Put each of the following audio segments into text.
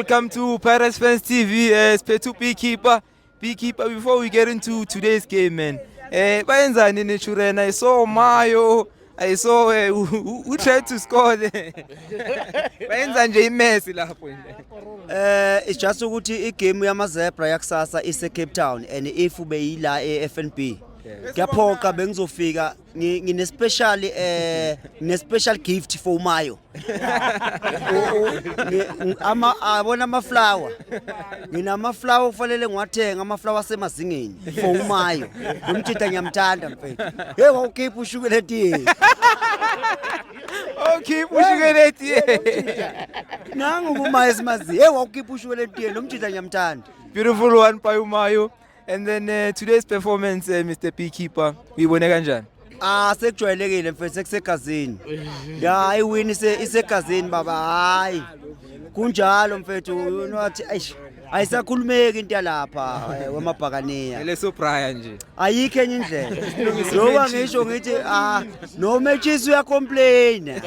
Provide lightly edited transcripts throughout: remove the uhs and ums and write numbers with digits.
welcome to Pirates Fans TV. Spethu Beekeeper. Before we get into today's game, man. Bayenzani nechurena? I saw Mayo. I saw who tried to score there. Bayenzani nje imesi lapho. It's just ukuthi igame yamazebra yakusasa ise Cape Town and if ube yila eFNB ngiyaphoqa bengizofika ngine special gift for Mayo. Abona ama flower nginama flower kufanele ngiwathenga ama flower asemazingeni for Mayo umtshita ngiyamthanda mfethu hey wawukhipha ushukela etiye Okay, ushukela etiye nangu uMayo esimazi hey wawukhipha ushukela etiye nomtshita ngiyamthanda. Beautiful one by Umayo. And then today's performance, Mr. Beekeeper, uyibone kanjani? Sekujwayelekile mfethu sekusegazini. Ya iwin isegazini baba hayi. Kunjalo mfethu unothi ayisakhulumeki into yalapha wemabhakaniya. Leso Brian nje. Ayikho enye indlela. Ngoba ngisho ngithi no matches uyacomplain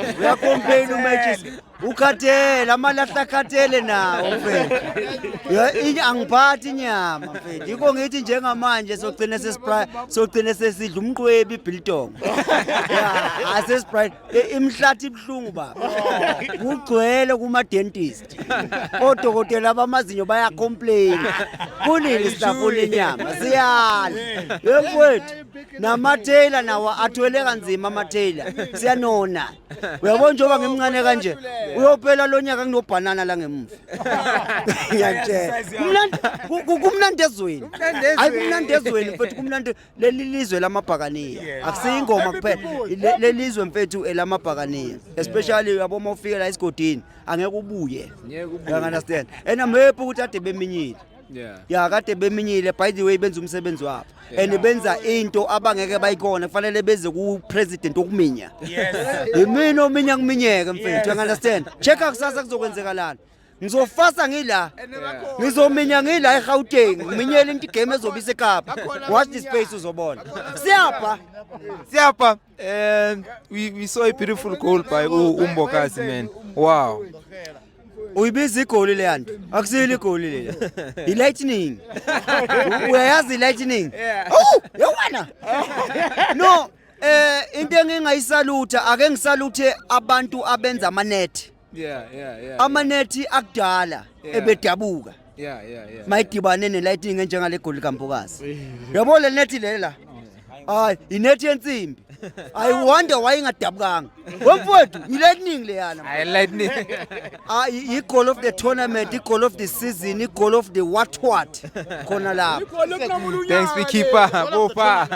umatches. Ukhathele amalahla khathele nawo mfethu. Ya angiphathi inyama mfethu. Yiko ngithi njengamanje sogcina sesidla umqwebi ibiltong. Ya asesprite imhlathi ibhlungu baba. Kugcwele kuma dentist. Odokotela abamazinyo bayacomplain. Kunini sitafuna inyama siyala. Yemfethu namathela nawo athwele kanzima amathela. Siyanona. Uyabona njengoba ngimncane kanje. Uyophela lo nyaka nginobanana la ngemuva. Ngiyatshela. Kumnandi ezweni. Hayi kumnandi ezweni mfethu kumnandi lelizwe lamabhakaniya. Akusiyingoma kuphela. Lelizwe mfethu elamabhakaniya. Especially yabo mawufika la esigodini angeke ubuye. You understand? And I'm happy ukuthi ade beminyile. Ya kade beminyile by the way benza umsebenzi wabo. And benza into abangeke bayikona kufanele beze ku president okuminya. Yimina ominya kuminyeke mfethu, you understand? Checka kusasa kuzokwenzekalana. Ngizofasa ngila. Ngizominya ngila eGauteng, ngiminyele into game ezobisa eKapa. Watch this space uzobona. Siyapha. We saw a beautiful goal by Umbokazi, man. Wow. Uyibiza igoli leyanto akusile igoli lela ilightning uyayazi ilightning yewena no into engingayisalutha ake ngisaluthe abantu abenza amanet amanethi akudala ebedabuka mayidibane nelightning njengale goli kaMpokazi yabo le net lela hayi inethi yensimbi. I wonder why ingadabukanga. Wemfowethu ilightning leyana. I lightning. I-goal of the tournament, i-goal of the season, i-goal of the what khona lapho. Thanks Beekeeper. Bopa.